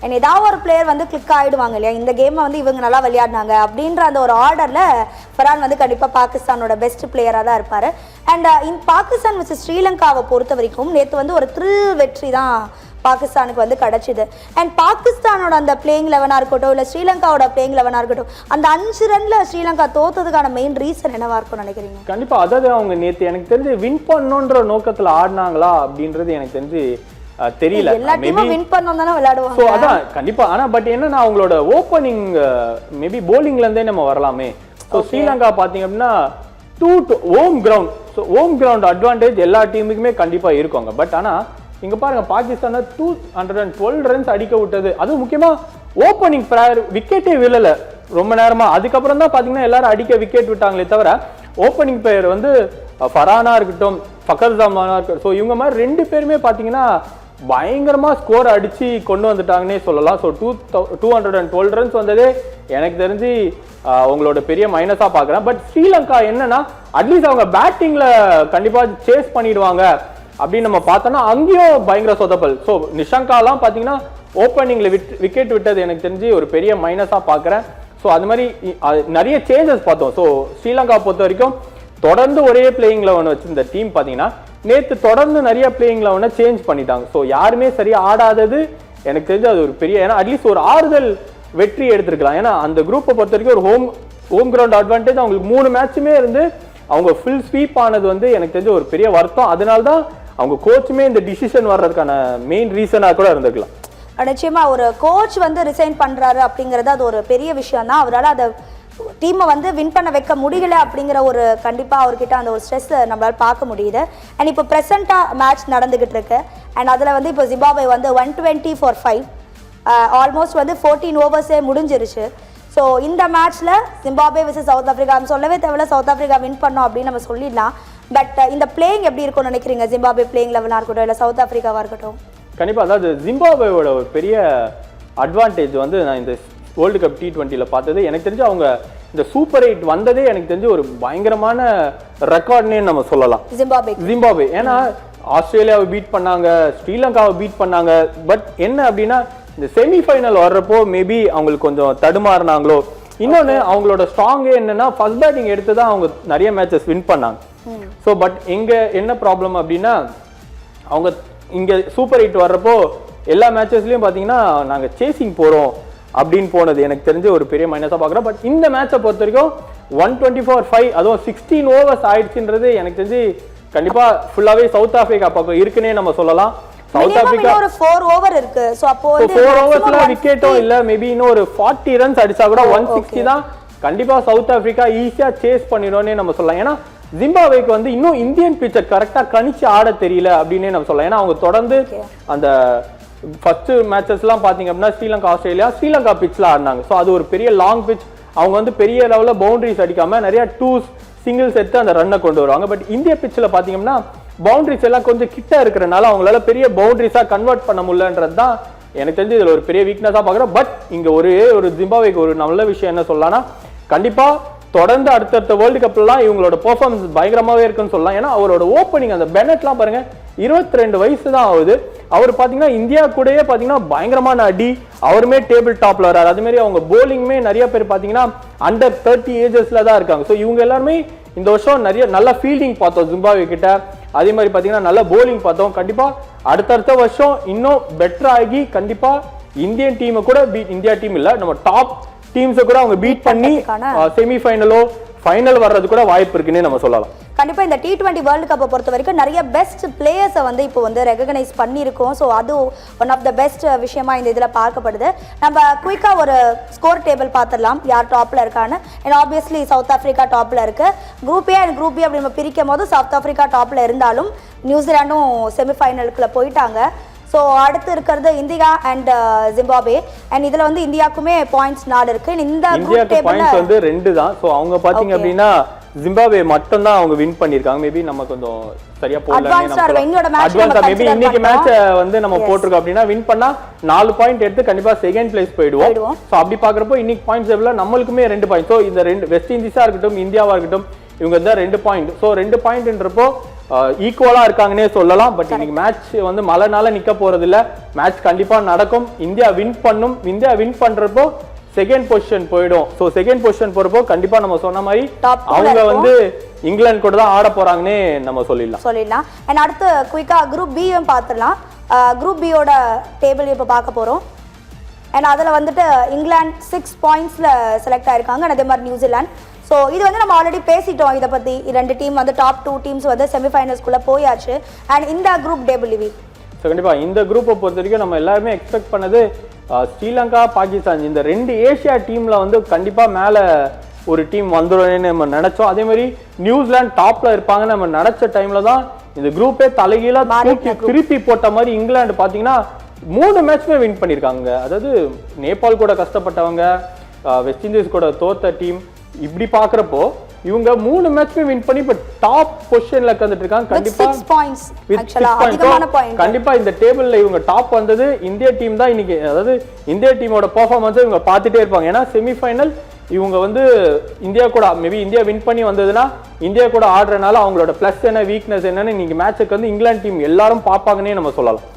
And ஏதாவது ஒரு player வந்து கிளிக் ஆகிடுவாங்க இல்லையா, இந்த கேமை வந்து இவங்க நல்லா விளையாடினாங்க அப்படின்ற அந்த ஒரு ஆர்டரில் ஃபர்ஹான் வந்து கண்டிப்பாக பாகிஸ்தானோட பெஸ்ட் பிளேயராக தான் இருப்பார். அண்ட் பாகிஸ்தான் வச்சு ஸ்ரீலங்காவை பொறுத்த வரைக்கும் நேற்று வந்து ஒரு த்ரில் வெற்றி தான் பாகிஸ்தானுக்கு வந்து கிடச்சிது. அண்ட் பாகிஸ்தானோட அந்த பிளேயிங் 11 இருக்கட்டும் இல்லை ஸ்ரீலங்காவோட பிளேயிங் 11 இருக்கட்டும், அந்த 5 ரனில் ஸ்ரீலங்கா தோத்ததுக்கான மெயின் ரீசன் என்னவா இருக்கும்னு நினைக்கிறீங்க? கண்டிப்பாக அதாவது அவங்க நேற்று எனக்கு தெரிஞ்சு வின் பண்ணணுன்ற நோக்கத்தில் ஆடினாங்களா அப்படின்றது எனக்கு தெரிஞ்சு தெரியல. எல்லா டீமும் வின் பண்ணனும் தான விளையாடுவாங்க. சோ அதான் கண்டிப்பா. ஆனா பட் என்னன்னா அவங்களோட ஓப்பனிங் மேபி bowlingல இருந்தே நம்ம வரலாமே. சோ ஸ்ரீலங்கா பாத்தீங்க அப்படின்னா home ground, so home ground advantage எல்லா டீமுக்குமே கண்டிப்பா இருக்குங்க. பட் ஆனா இங்க பாருங்க பாகிஸ்தான் 212 ரன்ஸ் அடிக்க விட்டது, அதுவும் முக்கியமா ஓப்பனிங் பிரையர் விக்கெட்டே விழல ரொம்ப நேரமா. அதுக்கப்புறம் தான் பாத்தீங்கன்னா எல்லாரும் அடிக்க விக்கெட் விட்டாங்களே தவிர ஓப்பனிங் பிளேயர் வந்து ஃபர்ஹானா இருக்கட்டும் ஃபக்கர் ஜமானா இருக்கட்டும், ஸோ இவங்க மாதிரி 2 பேருமே பாத்தீங்கன்னா பயங்கரமா ஸ்கோர் அடிச்சு கொண்டு வந்துட்டாங்கன்னே சொல்லலாம். ஸோ 212 ரன்ஸ் வந்ததே எனக்கு தெரிஞ்சு அவங்களோட பெரிய மைனஸா பாக்குறேன். பட் ஸ்ரீலங்கா என்னன்னா அட்லீஸ்ட் அவங்க பேட்டிங்ல கண்டிப்பா சேஸ் பண்ணிடுவாங்க அப்படின்னு நம்ம பார்த்தோம்னா அங்கேயும் பயங்கர சொதப்பல். ஸோ நிஷாங்காலாம் பார்த்தீங்கன்னா ஓப்பனிங்ல விக்கெட் விட்டது எனக்கு தெரிஞ்சு ஒரு பெரிய மைனஸா பாக்குறேன். ஸோ அது மாதிரி நிறைய சேஞ்சஸ் பார்த்தோம். ஸோ ஸ்ரீலங்கா பொறுத்த வரைக்கும் தொடர்ந்து ஒரே பிளேயிங் 11 வச்சிருந்த டீம் பார்த்தீங்கன்னா நேற்று தொடர்ந்து நிறைய பிளேயிங் 11 சேஞ்ச் பண்ணிட்டாங்க. ஸோ யாருமே சரியா ஆடாதது எனக்கு தெரிஞ்சு அது ஒரு பெரிய, ஏன்னா அட்லீஸ்ட் ஒரு ஆறுதல் வெற்றி எடுத்திருக்கலாம். ஏன்னா அந்த குரூப்பை பொறுத்த வரைக்கும் ஒரு ஹோம் கிரவுண்ட் அட்வான்டேஜ் அவங்களுக்கு 3 மேட்சுமே இருந்து அவங்க ஃபுல் ஸ்வீப் ஆனது வந்து எனக்கு தெரிஞ்ச ஒரு பெரிய வருத்தம். அதனால தான் அவங்க கோச்சுமே இந்த டிசிஷன் வர்றதுக்கான மெயின் ரீசனாக கூட இருந்திருக்கலாம். நிச்சயமா ஒரு கோச் வந்து ரிசைன் பண்றாரு அப்படிங்கிறது அது ஒரு பெரிய விஷயம் தான். அவரால் அதை டீமை வந்து வின் பண்ண வைக்க முடியல அப்படிங்கிற ஒரு கண்டிப்பாக அவர்கிட்ட அந்த ஒரு ஸ்ட்ரெஸ் நம்மளால் பார்க்க முடியுது. அண்ட் இப்போ ப்ரெசென்ட்டாக மேட்ச் நடந்துகிட்டு இருக்கு. அண்ட் அதில் வந்து இப்போ ஜிம்பாப்வே வந்து 120 for 5 ஆல்மோஸ்ட் வந்து 14 ஓவர்ஸே முடிஞ்சிருச்சு. ஸோ இந்த மேட்ச்சில் ஜிம்பாப்வே விசஸ் சவுத் ஆஃப்ரிக்கா சொல்லவே தேவையில்ல, சவுத் ஆஃப்ரிக்கா வின் பண்ணோம் அப்படின்னு நம்ம சொல்லிடலாம். பட் இந்த பிளேயிங் எப்படி இருக்கும்னு நினைக்கிறீங்க? ஜிம்பாப்வே பிளேயிங் 11 இருக்கட்டும் இல்லை சவுத் ஆஃப்ரிக்காவாக இருக்கட்டும். கண்டிப்பாக அதாவது ஜிம்பாப்வேவோட ஒரு பெரிய அட்வான்டேஜ் வந்து நான் இந்த வேர்ல்டு கப் T20ல பார்த்தது எனக்கு தெரிஞ்சு அவங்க இந்த சூப்பர் 8 வந்ததே எனக்கு தெரிஞ்சு ஒரு பயங்கரமான ரெக்கார்ட்னே நம்ம சொல்லலாம் ஜிம்பாப்வே. ஏன்னா ஆஸ்திரேலியாவை பீட் பண்ணாங்க, ஸ்ரீலங்காவை பீட் பண்ணாங்க. பட் என்ன அப்படின்னா இந்த செமிஃபைனல் வர்றப்போ மேபி அவங்களுக்கு கொஞ்சம் தடுமாறினாங்களோ. இன்னொன்று அவங்களோட ஸ்ட்ராங்கே என்னன்னா ஃபர்ஸ்ட் பேட்டிங் எடுத்து தான் அவங்க நிறைய மேட்சஸ் வின் பண்ணாங்க. ஸோ பட் இங்கே என்ன ப்ராப்ளம் அப்படின்னா அவங்க இங்கே சூப்பர் 8 வர்றப்போ எல்லா மேட்சஸ்லையும் பார்த்தீங்கன்னா நாங்கள் சேசிங் போகிறோம் அப்படின்னு போனது எனக்கு தெரிஞ்ச ஒரு பெரிய மைனஸாக பார்க்குறோம். பட் இந்த மேட்சை பொறுத்த வரைக்கும் 120 for 5 அதுவும் 16 ஓவர்ஸ் ஆயிடுச்சுன்றது எனக்கு தெரிஞ்சு கண்டிப்பாக ஃபுல்லாகவே சவுத் ஆஃப்ரிக்கா பக்கம் இருக்குன்னே நம்ம சொல்லலாம். சவுத் ஆஃப்ரிக்கா ஒரு 4 ஓவர் இருக்கு. ஸோ அப்போ 4 ஓவர்ஸ்ல விக்கெட்டும் இல்லை, மேபி இன்னும் ஒரு 40 ரன்ஸ் அடிச்சா கூட 160 தான் கண்டிப்பாக சவுத் ஆஃப்ரிக்கா ஈஸியாக சேஸ் பண்ணிடும்னே நம்ம சொல்லலாம். ஏன்னா ஜிம்பாப்வேக்கு வந்து இன்னும் இந்தியன் பிச்சை கரெக்டாக கணிச்சு ஆட தெரியல அப்படின்னே நம்ம சொல்லலாம். ஏன்னா அவங்க தொடர்ந்து அந்த ஃபர்ஸ்ட் மேட்சஸ்லாம் பார்த்தீங்க அப்படின்னா ஸ்ரீலங்கா பிச்சில் ஆடினாங்க. ஸோ அது ஒரு பெரிய லாங் பிச். அவங்க வந்து பெரிய லெவலில் பவுண்டரிஸ் அடிக்காமல் நிறைய டூஸ் சிங்கிள்ஸ் எடுத்து அந்த ரன்னை கொண்டு வருவாங்க. பட் இந்திய பிச்சில் பார்த்தீங்கன்னா பவுண்டரிஸ் எல்லாம் கொஞ்சம் கிட்ட இருக்கிறனால அவங்களால பெரிய பவுண்டரிஸாக கன்வெர்ட் பண்ண முடியலன்றது தான் எனக்கு தெரிஞ்சு இதில் ஒரு பெரிய வீக்னஸாக பார்க்குறேன். பட் இங்கே ஒரு ஜிம்பாப்வேக்கு ஒரு நல்ல விஷயம் என்ன சொல்லலாம்னா கண்டிப்பாக தொடர்ந்து அடுத்தடுத்த வேர்ல்டு கப்லாம் இவங்களோட பெர்ஃபார்மன்ஸ் பயங்கரமாகவே இருக்குன்னு சொல்லலாம். ஏன்னா அவரோட ஓப்பனிங் அந்த பெனட்லாம் பாருங்க 22 வயசு தான் ஆகுது. அவர் பார்த்தீங்கன்னா இந்தியா கூடயே பார்த்தீங்கன்னா பயங்கரமான அடி, அவருமே டேபிள் டாப்ல வர்றாரு. அது மாதிரி அவங்க போலிங்குமே நிறைய பேர் பார்த்தீங்கன்னா அண்டர் 30 ஏஜஸ்ல தான் இருக்காங்க. ஸோ இவங்க எல்லாருமே இந்த வருஷம் நிறைய நல்ல ஃபீல்டிங் பார்த்தோம் ஜிம்பாப்வே கிட்ட. அதே மாதிரி பார்த்தீங்கன்னா நல்ல போலிங் பார்த்தோம். கண்டிப்பாக அடுத்தடுத்த வருஷம் இன்னும் பெட்டர் ஆகி கண்டிப்பாக இந்தியன் டீமை கூட இந்தியா டீம் இல்லை நம்ம டாப் டீம்ஸை கூட அவங்க பீட் பண்ணி செமிஃபைனலோ ஃபைனல் வர்றது கூட வாய்ப்பு இருக்குன்னு நம்ம சொல்லலாம். கண்டிப்பா இந்த T20 வேர்ல்டு கப்பை பொறுத்த வரைக்கும் நிறைய பெஸ்ட் பிளேயர்ஸை வந்து இப்போ வந்து ரெகக்னைஸ் பண்ணியிருக்கோம். ஸோ அது ஒன் ஆஃப் த பெஸ்ட் விஷயமா இந்த இதில் பார்க்கப்படுது. நம்ம குயிக்காக ஒரு ஸ்கோர் டேபிள் பார்த்துடலாம் யார் டாப்பில் இருக்கான்னு. அண்ட் ஆப்வியஸ்லி சவுத் ஆஃப்ரிக்கா டாப்பில் இருக்கு. Group A and group B அப்படி நம்ம பிரிக்கும் போது சவுத் ஆஃப்ரிக்கா டாப்பில் இருந்தாலும் நியூசிலாண்டும் செமிஃபைனலுக்குள்ள போயிட்டாங்க. ஸோ அடுத்து இருக்கிறது இந்தியா அண்ட் ஜிம்பாப்வே. அண்ட் இதில் வந்து இந்தியாவுக்குமே பாயிண்ட்ஸ் 4 இருக்கு. இந்த குரூப் டேபிள்ல வந்து 2 தான். ஸோ அவங்க பார்த்தீங்க அப்படின்னா ஜிம்பாப்வே மட்டும் தான் அவங்க வின் பண்ணிருக்காங்க. மேபி நம்ம கொஞ்சம் சரியா போடல. மேபி இன்னைக்கு மேட்ச் வந்து நம்ம போட்டிருக்கோம் அப்படின்னா வின் பண்ணா 4 பாயிண்ட் எடுத்து கண்டிப்பா செகண்ட் பிளேஸ் போயிடுவோம். ஸோ அப்படி பாக்குறப்போ இன்னைக்கு பாயிண்ட்ஸ் எவ்வளவு நம்மளுக்குமே 2 பாயிண்ட். ஸோ இந்த 2 வெஸ்ட் இண்டீஸா இருக்கட்டும் இந்தியாவா இருக்கட்டும் இவங்க தான் 2 பாயிண்ட். ஸோ 2 பாயிண்ட்ன்றப்போ ஈக்குவலா இருக்காங்கன்னே சொல்லலாம். பட் இன்னைக்கு மேட்ச் வந்து மழைனால நிக்க போறது இல்ல, மேட்ச் கண்டிப்பா நடக்கும். இந்தியா வின் பண்ணும். இந்தியா வின் பண்றப்போ செகண்ட் பொசிஷன் போயிடும். ஸோ செகண்ட் பொசிஷன் போறப்போ கண்டிப்பா நம்ம சொன்ன மாதிரி அவங்க வந்து இங்கிலாந்து கூட தான் ஆட போறாங்கன்னே நம்ம சொல்லிடலாம். அண்ட் அடுத்து குயிக்கா குரூப் பியும் பார்த்துடலாம். குரூப் பியோட டேபிள் இப்போ பார்க்க போறோம். அண்ட் அதில் வந்துட்டு இங்கிலாந்து 6 பாயிண்ட்ஸில் செலக்ட் ஆயிருக்காங்க. அதே மாதிரி நியூசிலாந்து. ஸோ இது வந்து நம்ம ஆல்ரெடி பேசிட்டோம் இதை பற்றி. 2 டீம் வந்து டாப் 2 டீம்ஸ் வந்து செமிஃபைனல்ஸ்குள்ளே போயாச்சு. அண்ட் இந்த குரூப் டேபிள் இவி ஸோ கண்டிப்பாக இந்த குரூப்பை பொறுத்த வரைக்கும் நம்ம எல்லாருமே எக்ஸ்பெக்ட் பண்ணது ஸ்ரீலங்கா, பாகிஸ்தான் இந்த 2 ஏஷியா டீமில் வந்து கண்டிப்பாக மேலே ஒரு டீம் வந்துடும் நம்ம நினச்சோம். அதே மாதிரி நியூசிலாந்து டாப்பில் இருப்பாங்கன்னு நம்ம நினச்ச டைமில் தான் இந்த குரூப்பே தலைகீழாக திருப்பி போட்ட மாதிரி இங்கிலாந்து பார்த்தீங்கன்னா 3 மேட்ச்மே வின் பண்ணியிருக்காங்க. அதாவது நேபாள் கூட கஷ்டப்பட்டவங்க, வெஸ்ட் இண்டீஸ் கூட தோத்த டீம், இப்படி பார்க்குறப்போ இவங்க 3 மேட்ச்மே வின் பண்ணி இப்போ டாப் பொசிஷன்ல உட்கார்ந்துட்டு இருக்காங்க. கண்டிப்பா இந்த டேபிள்ல இவங்க டாப் வந்தது இந்திய டீம் தான் இன்னைக்கு. அதாவது இந்திய டீமோட பெர்ஃபார்மன்ஸை இவங்க பார்த்துட்டே இருப்பாங்க. ஏன்னா செமிஃபைனல் இவங்க வந்து இந்தியா கூட மேபி இந்தியா வின் பண்ணி வந்ததுன்னா இந்தியா கூட ஆடுறதுனால அவங்களோட பிளஸ் என்ன வீக்னஸ் என்னன்னு இன்னைக்கு மேட்சுக்கு வந்து இங்கிலாந்து டீம் எல்லாரும் பார்ப்பாங்கன்னே நம்ம சொல்லலாம்.